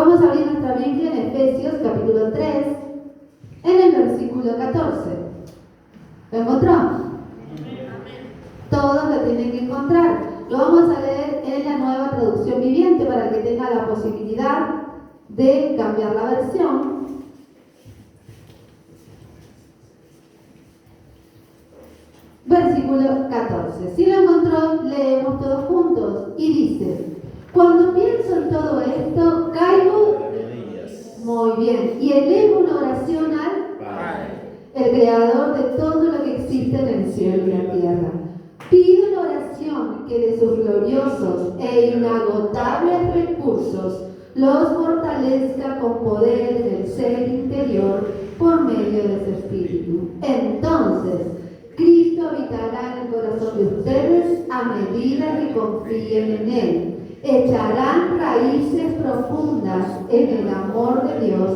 Vamos a abrir nuestra Biblia en Efesios capítulo 3, en el versículo 14. ¿Lo encontró? Todos lo tienen que encontrar. Lo vamos a leer en la Nueva Traducción Viviente para que tenga la posibilidad de cambiar la versión. Versículo 14. Si lo encontró, leemos todos juntos. Y dice: cuando pienso en todo esto, caigo. Muy bien. Y elevo una oración al Padre, el creador de todo lo que existe en el cielo y la tierra. Pido en oración que de sus gloriosos e inagotables recursos los fortalezca con poder en el ser interior por medio de su Espíritu. Entonces, Cristo habitará en el corazón de ustedes a medida que confíen en Él. Echarán raíces profundas en el amor de Dios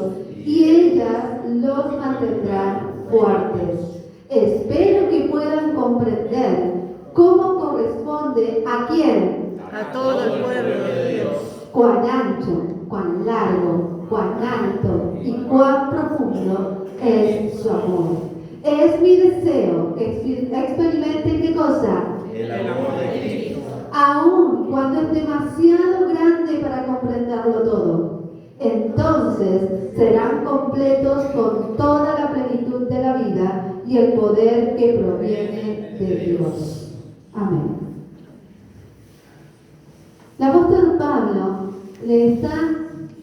y ellas los mantendrán fuertes. Espero que puedan comprender cómo corresponde a quién. A todo el pueblo de Dios. Cuán ancho, cuán largo, cuán alto y cuán profundo es su amor. Es mi deseo que experimenten ¿qué cosa? El amor de Cristo. Aún cuando es demasiado grande para comprenderlo todo. Entonces serán completos con toda la plenitud de la vida y el poder que proviene de Dios. Amén. El apóstol Pablo le está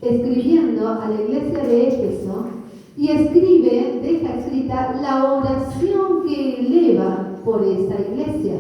escribiendo a la iglesia de Éfeso y deja escrita la oración que eleva por esa iglesia.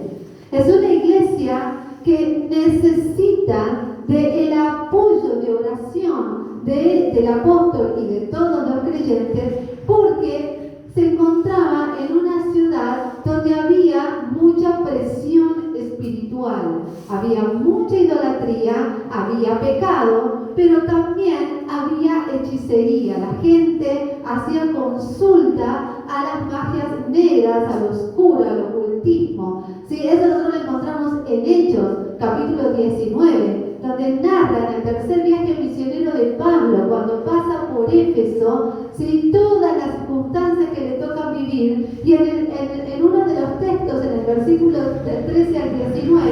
Es una iglesia que necesita del apoyo de oración del apóstol y de todos los creyentes, porque se encontraba en una ciudad donde había mucha presión espiritual, había mucha idolatría, había pecado, pero también había hechicería. La gente hacía consulta a las magias negras, al oscuro, al ocultismo. Sí, eso nosotros lo encontramos en Hechos, capítulo 19, donde narran el tercer viaje misionero de Pablo, cuando pasa por Éfeso, ¿sí? Todas las circunstancias que le tocan vivir, y en uno de los textos, en el versículo 13 al 19,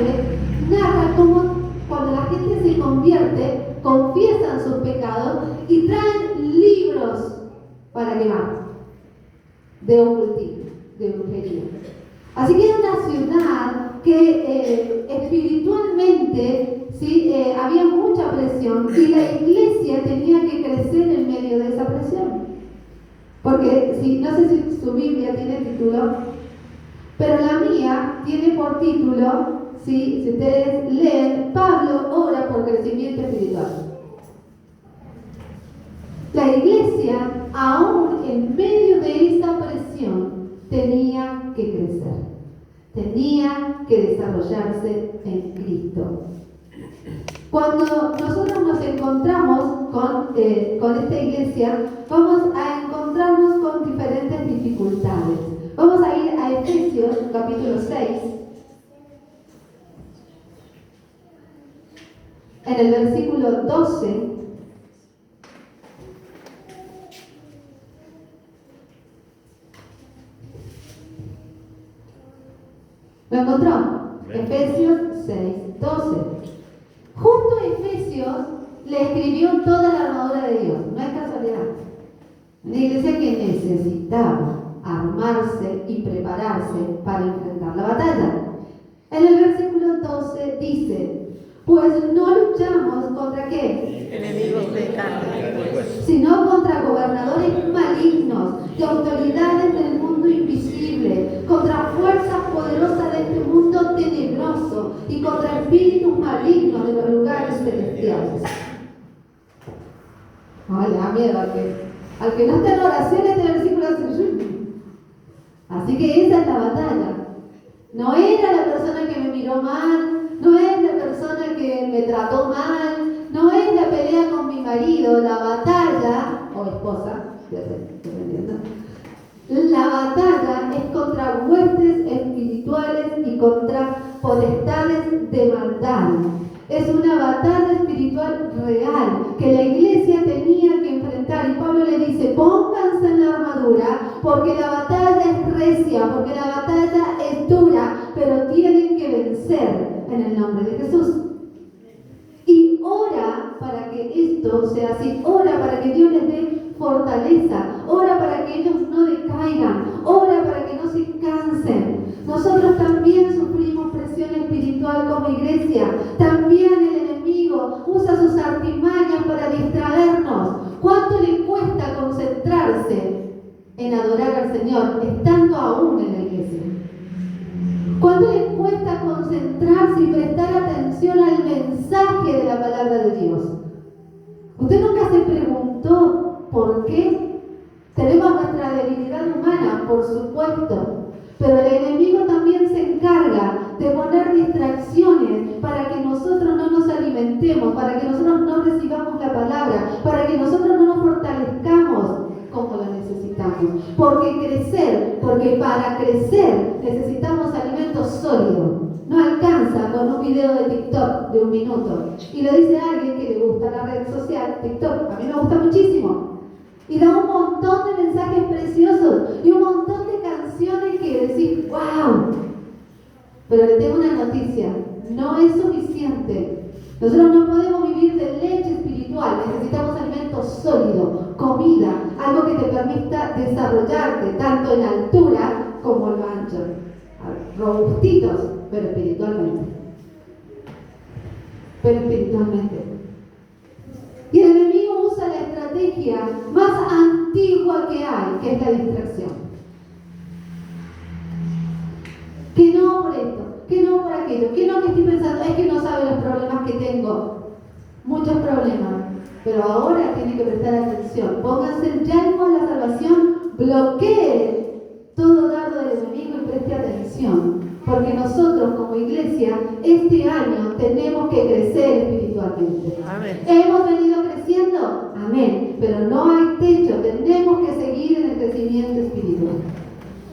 narra cómo cuando la gente se convierte, confiesan sus pecados y traen libros para quemar, de ocultismo, de brujería. Así que era una ciudad que espiritualmente ¿sí? Había mucha presión y la iglesia tenía que crecer en medio de esa presión. Porque no sé si su Biblia tiene título, pero la mía tiene por título, ¿sí? Si ustedes leen, Pablo ora por crecimiento espiritual. La iglesia, aún en medio de esa presión, tenía que crecer, tenía que desarrollarse en Cristo. Cuando nosotros nos encontramos con esta iglesia, vamos a encontrarnos con diferentes dificultades. Vamos a ir a Efesios capítulo 6, en el versículo 12. ¿Lo encontró? Efesios 6, 12. Junto a Efesios le escribió toda la armadura de Dios. No es casualidad. Una iglesia que necesitaba armarse y prepararse para enfrentar la batalla. En el versículo 12 dice: pues no luchamos contra ¿qué? Enemigos de carne, sino contra gobernadores malignos y autoridades del mundo invisible, contra fuerzas poderosas de este mundo tenebroso y contra espíritus malignos de los lugares celestiales. Ay, le da miedo al que no está en oración este versículo. Así que esa es la batalla. No era la persona que me miró mal, no es la persona que me trató mal, no es la pelea con mi marido, la batalla, o esposa, dependiendo. La batalla es contra huestes espirituales y contra potestades de maldad. Es una batalla espiritual real que la iglesia tenía que enfrentar. Y Pablo le dice, pónganse en la armadura porque la batalla es recia, porque la batalla es dura, pero tienen que vencer en el nombre de Jesús. Y ora para que esto sea así, ora para que Dios les dé fortaleza, ora para que ellos no decaigan, ora para que no se cansen. Nosotros también sufrimos presión espiritual como iglesia, también el enemigo usa sus artimañas para distraernos. ¿Cuánto le cuesta concentrarse en adorar al Señor estando aún en la iglesia? ¿Cuánto le cuesta concentrarse y prestar atención al mensaje de la palabra de Dios? ¿Usted nunca se preguntó por qué? Tenemos nuestra debilidad humana, por supuesto, pero el enemigo también se encarga de poner distracciones para que nosotros no nos alimentemos, para que nosotros no recibamos la palabra, para que nosotros no nos fortalezcamos como lo necesitamos. Porque para crecer necesitamos alimento sólido. No alcanza con un video de TikTok de 1 minuto. Y lo dice alguien que le gusta la red social, TikTok. A mí me gusta muchísimo. Y da un montón de mensajes preciosos y un montón de canciones que decís, wow. Pero le tengo una noticia, no es suficiente. Nosotros no podemos vivir de leche espiritual, necesitamos alimento sólido, comida, algo que te permita desarrollarte tanto en altura como en lo ancho. Robustitos, pero espiritualmente. Y el enemigo usa la estrategia más antigua que hay, que es la distracción. Que no por esto, que no por aquello, que no que estoy pensando, es que no sabe los problemas que tengo. Muchos problemas. Pero ahora tiene que prestar atención. Pónganse el yelmo de la salvación, bloquee todo dardo del enemigo y preste atención. Porque nosotros como iglesia, este año tenemos que crecer espiritualmente. Amén. ¿Hemos venido creciendo? Amén. Pero no hay techo, tenemos que seguir en el crecimiento espiritual.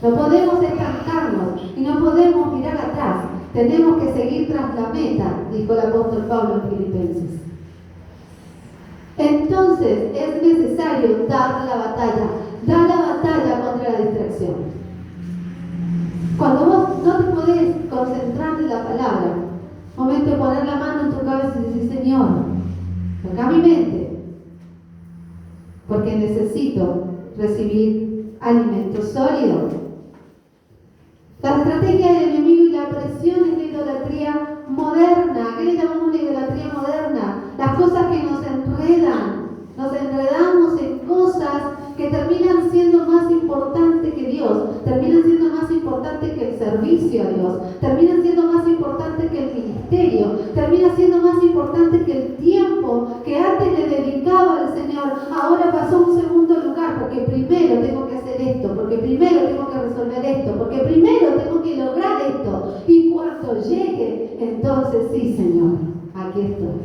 No podemos estancarnos y no podemos mirar atrás. Tenemos que seguir tras la meta, dijo el apóstol Pablo en Filipenses. Entonces es necesario dar la batalla contra la distracción. Cuando vos no te podés concentrar en la palabra, momento de poner la mano en tu cabeza y decir, Señor, toca mi mente, porque necesito recibir alimento sólido. La estrategia del enemigo y la presión es la idolatría moderna. ¿Qué le llamamos la idolatría moderna? Las cosas que nos enredan. Nos enredamos en cosas que terminan siendo más importantes que Dios, terminan siendo más importantes que el servicio a Dios, terminan siendo más importantes que el ministerio, termina siendo más importante que el tiempo que antes le dedicaba al Señor, ahora pasó a un segundo lugar, porque primero tengo que hacer esto, porque primero tengo que resolver esto, porque primero tengo que lograr esto, y cuando llegue, entonces sí, Señor, aquí estoy.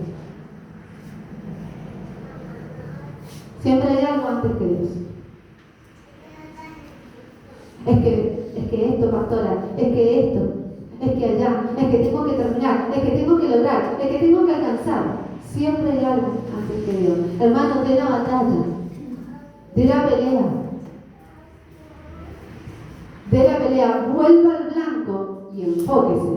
Siempre hay algo antes que Dios. Es que esto, pastora, es que esto, es que allá, es que tengo que terminar, es que tengo que lograr, es que tengo que alcanzar. Siempre hay algo antes que Dios. Hermanos, de la batalla, de la pelea, vuelva al blanco y enfóquese.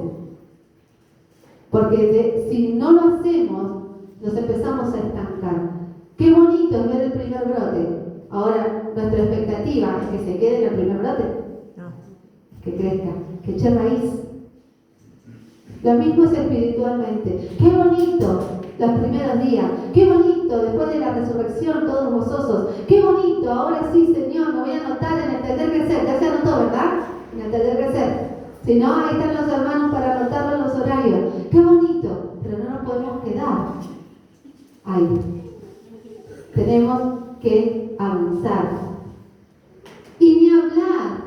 Porque si no lo hacemos, nos empezamos a estancar. Qué bonito es ver el primer brote. Ahora, nuestra expectativa es que se quede en el primer brote. No. Que crezca, que eche raíz. Lo mismo es espiritualmente. Qué bonito los primeros días. Qué bonito después de la resurrección, todos gozosos. Qué bonito, ahora sí, Señor, me voy a anotar en entender crecer. Ya se anotó, ¿verdad? En entender crecer. Si no, ahí están los hermanos para anotarlo en los horarios. Qué bonito, pero no nos podemos quedar ahí. Tenemos que avanzar. Y ni hablar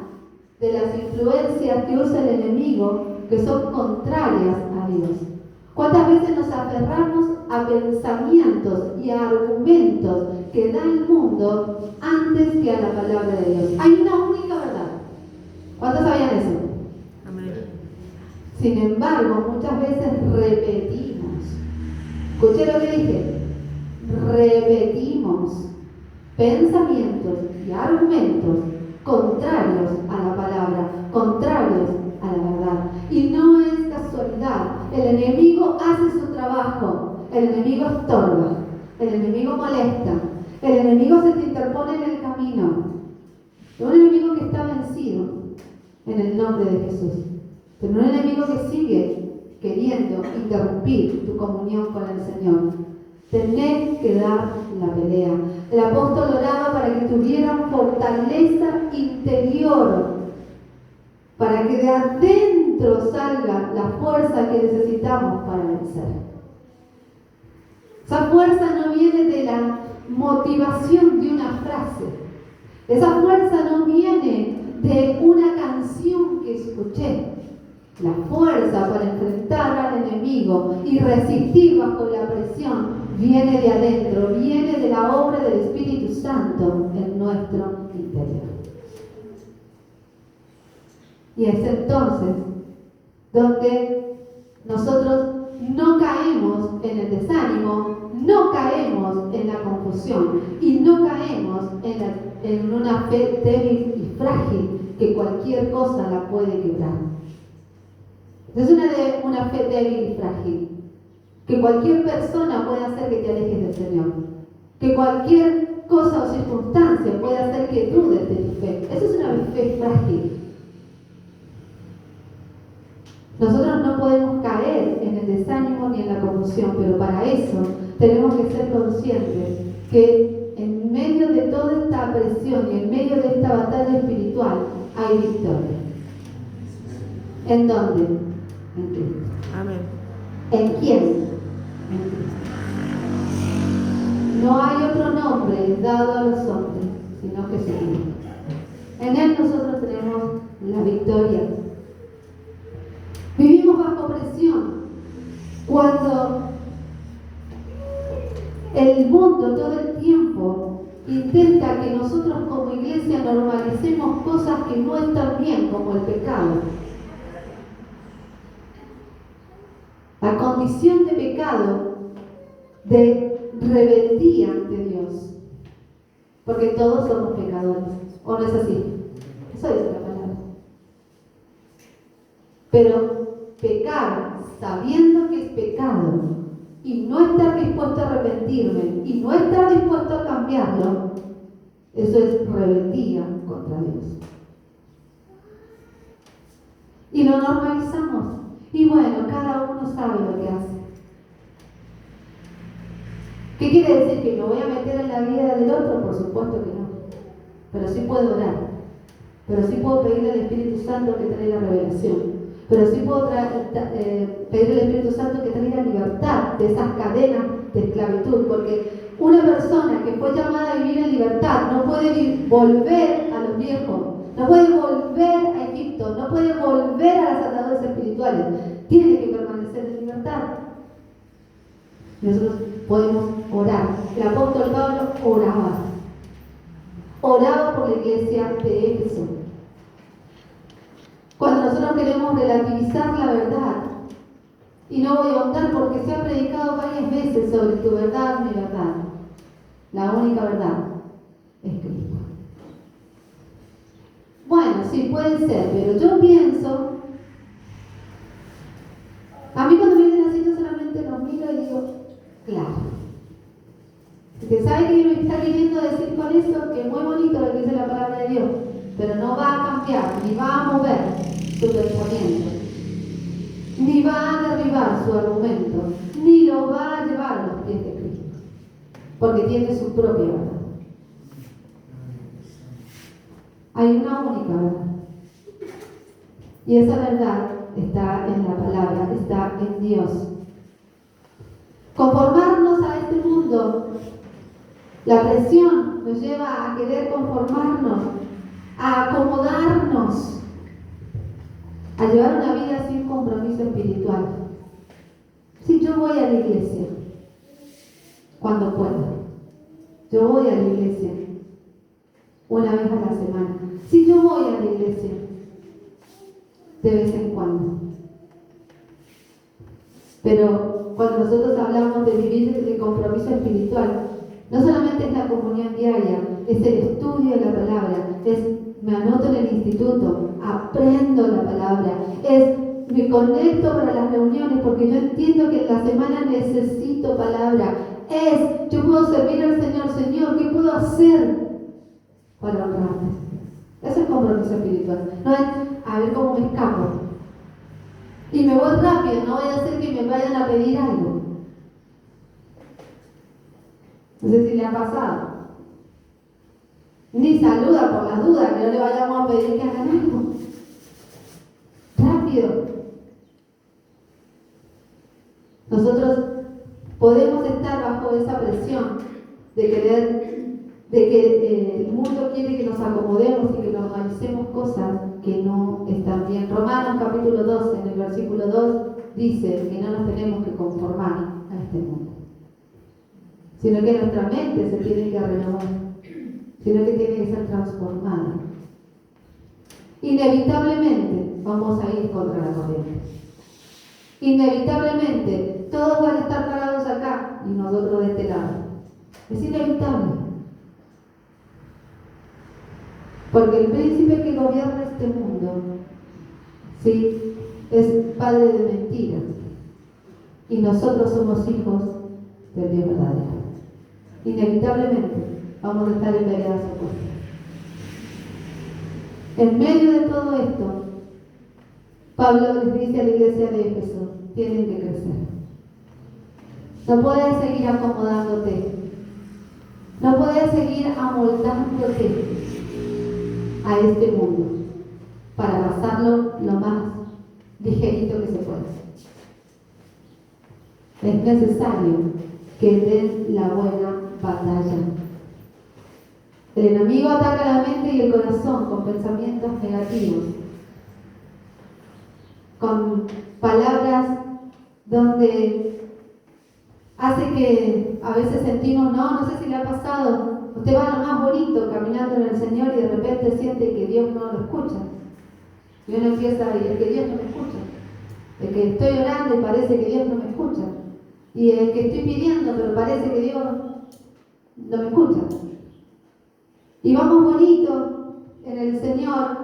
de las influencias que usa el enemigo, que son contrarias a Dios. ¿Cuántas veces nos aferramos a pensamientos y a argumentos que da el mundo antes que a la palabra de Dios? Hay una única verdad. ¿Cuántos sabían eso? Amén. Sin embargo, muchas veces repetimos pensamientos y argumentos contrarios a la palabra, contrarios a la verdad. Y no es casualidad, el enemigo hace su trabajo, el enemigo estorba, el enemigo molesta, el enemigo se te interpone en el camino. Es un enemigo que está vencido en el nombre de Jesús, pero un enemigo que sigue queriendo interrumpir tu comunión con el Señor. Tenés que dar la pelea. El apóstol oraba para que tuvieran fortaleza interior, para que de adentro salga la fuerza que necesitamos para vencer. Esa fuerza no viene de la motivación de una frase. Esa fuerza no viene de una canción que escuché. La fuerza para enfrentar al enemigo y resistir bajo la presión viene de adentro, viene de la obra del Espíritu Santo en nuestro interior. Y es entonces donde nosotros no caemos en el desánimo, no caemos en la confusión y no caemos en una fe débil y frágil que cualquier cosa la puede quebrar. Es una fe débil y frágil, que cualquier persona puede hacer que te alejes del Señor, que cualquier cosa o circunstancia puede hacer que dudes de tu fe. Eso es una fe frágil. Nosotros no podemos caer en el desánimo ni en la confusión, pero para eso tenemos que ser conscientes que en medio de toda esta presión y en medio de esta batalla espiritual hay victoria. ¿En dónde? En Cristo. Amén. ¿En quién? En Cristo. No hay otro nombre dado a los hombres, sino Jesucristo. En Él nosotros tenemos la victoria. Vivimos bajo presión cuando el mundo todo el tiempo intenta que nosotros como iglesia normalicemos cosas que no están bien, como el pecado. La condición de pecado, de rebeldía ante Dios. Porque todos somos pecadores. ¿O no es así? Eso dice la palabra. Pero pecar sabiendo que es pecado y no estar dispuesto a arrepentirme y no estar dispuesto a cambiarlo, eso es rebeldía contra Dios. Y lo normalizamos. Y bueno, cada uno sabe lo que hace. ¿Qué quiere decir? ¿Que me voy a meter en la vida del otro? Por supuesto que no. Pero sí puedo orar. Pero sí puedo pedirle al Espíritu Santo que traiga revelación. Pero sí puedo pedirle al Espíritu Santo que traiga libertad de esas cadenas de esclavitud. Porque una persona que fue llamada a vivir en libertad no puede volver a los viejos. No puede volver a Egipto, no puede volver a las ataduras espirituales. Tiene que permanecer en libertad. Nosotros podemos orar. El apóstol Pablo oraba. Oraba por la iglesia de Éfeso. Cuando nosotros queremos relativizar la verdad, y no voy a ahondar porque se ha predicado varias veces sobre tu verdad, mi verdad. La única verdad es Cristo. Bueno, sí, puede ser, pero yo pienso, a mí cuando me dicen así yo solamente los miro y digo, claro. Porque sabe que me está queriendo decir con eso que es muy bonito lo que dice la palabra de Dios, pero no va a cambiar, ni va a mover su pensamiento, ni va a derribar su argumento, ni lo va a llevar a los pies de Cristo, porque tiene su propia verdad. Hay una única verdad. Y esa verdad está en la palabra, está en Dios. Conformarnos a este mundo, la presión nos lleva a querer conformarnos, a acomodarnos, a llevar una vida sin compromiso espiritual. Si yo voy a la iglesia, cuando pueda, yo voy a la iglesia una vez a la semana. Si yo voy a la iglesia de vez en cuando. Pero cuando nosotros hablamos de vivir de compromiso espiritual, No solamente es la comunión diaria, es el estudio de la palabra, me anoto en el instituto, aprendo la palabra, me conecto para las reuniones porque yo entiendo que en la semana necesito palabra, yo puedo servir al Señor, Señor, ¿qué puedo hacer para honrarte? Eso es compromiso espiritual, no es a ver cómo me escapo. Y me voy rápido, no voy a hacer que me vayan a pedir algo. No sé si le ha pasado. Ni saluda por las dudas, que no le vayamos a pedir que hagan algo. Rápido. Nosotros podemos estar bajo esa presión de que el mundo quiere que nos acomodemos y que normalicemos cosas que no están bien. Romanos capítulo 2, en el versículo 2, dice que no nos tenemos que conformar a este mundo, sino que nuestra mente se tiene que renovar, sino que tiene que ser transformada. Inevitablemente vamos a ir contra la corriente. Inevitablemente todos van a estar parados acá y nosotros de este lado. Es inevitable. Porque el príncipe que gobierna este mundo, ¿sí?, es padre de mentiras. Y nosotros somos hijos del Dios verdadero. Inevitablemente vamos a estar en veredas opuestas. En medio de todo esto, Pablo les dice a la iglesia de Éfeso: tienen que crecer. No puedes seguir acomodándote. No puedes seguir amoldándote a este mundo para pasarlo lo más ligerito que se pueda. Es necesario que den la buena batalla. El enemigo ataca la mente y el corazón con pensamientos negativos, con palabras donde hace que a veces sentimos, no sé si le ha pasado, usted va lo más bonito caminando en el Señor y de repente siente que Dios no lo escucha. Y uno empieza a decir, es que Dios no me escucha. Es que estoy orando y parece que Dios no me escucha. Y es que estoy pidiendo, pero parece que Dios no me escucha. Y vamos bonito en el Señor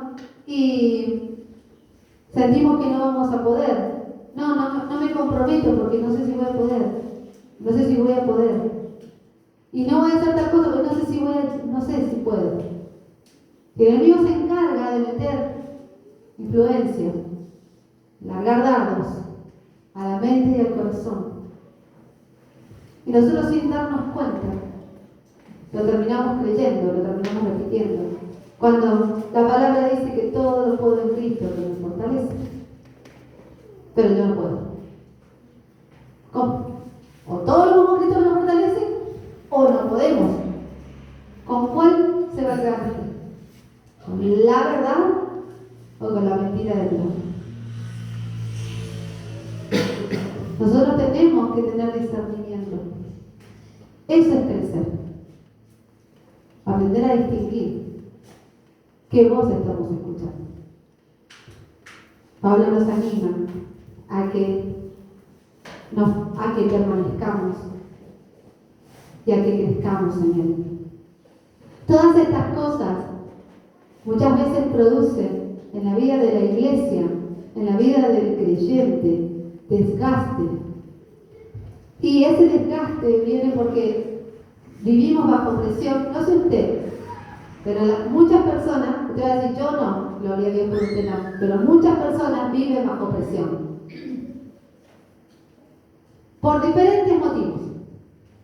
y sentimos que no vamos a poder. No me comprometo porque no sé si voy a poder. No sé si voy a poder. Y no voy a hacer tal cosa porque no sé si puedo. Y el enemigo se encarga de meter influencia, largar dardos a la mente y al corazón. Y nosotros, sin darnos cuenta, lo terminamos creyendo, lo terminamos repitiendo. Cuando la palabra dice que todo lo puedo en Cristo que me fortalece, pero yo no puedo. ¿Cómo? O todo lo podemos en Cristo que nos fortalece, o no podemos. ¿Con cuál se va a quedar? ¿Con la verdad o con la mentira de Dios? Nosotros tenemos que tener discernimiento. Eso es crecer. Aprender a distinguir qué voz estamos escuchando. Pablo nos anima a que permanezcamos y a que crezcamos en Él. Todas estas cosas muchas veces producen en la vida de la iglesia, en la vida del creyente, desgaste. Y ese desgaste viene porque vivimos bajo presión. No sé usted, pero muchas personas, usted va a decir, yo no, gloria a Dios por usted no, pero muchas personas viven bajo presión. Por diferentes motivos.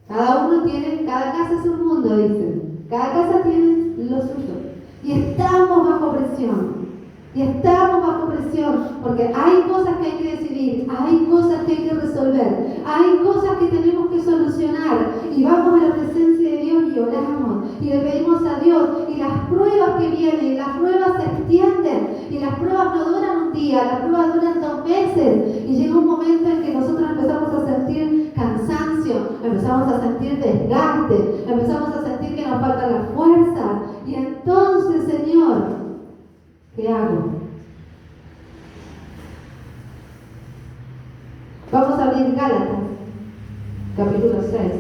Cada casa es un mundo, dicen. Cada casa tiene lo suyo. Y estamos bajo presión. Porque hay cosas que hay que decidir, hay cosas que hay que resolver, hay cosas que tenemos que solucionar. Y vamos a la presencia de Dios y oramos. Y le pedimos a Dios. Y las pruebas que vienen, las pruebas se extienden. Y las pruebas no duran un día, las pruebas duran 2 meses. Y llega un momento en que nosotros empezamos a sentir cansancio, empezamos a sentir desgaste, empezamos a sentir que nos faltan las fuerzas. Y entonces, Señor, ¿qué hago? Vamos a abrir Gálatas, capítulo 6.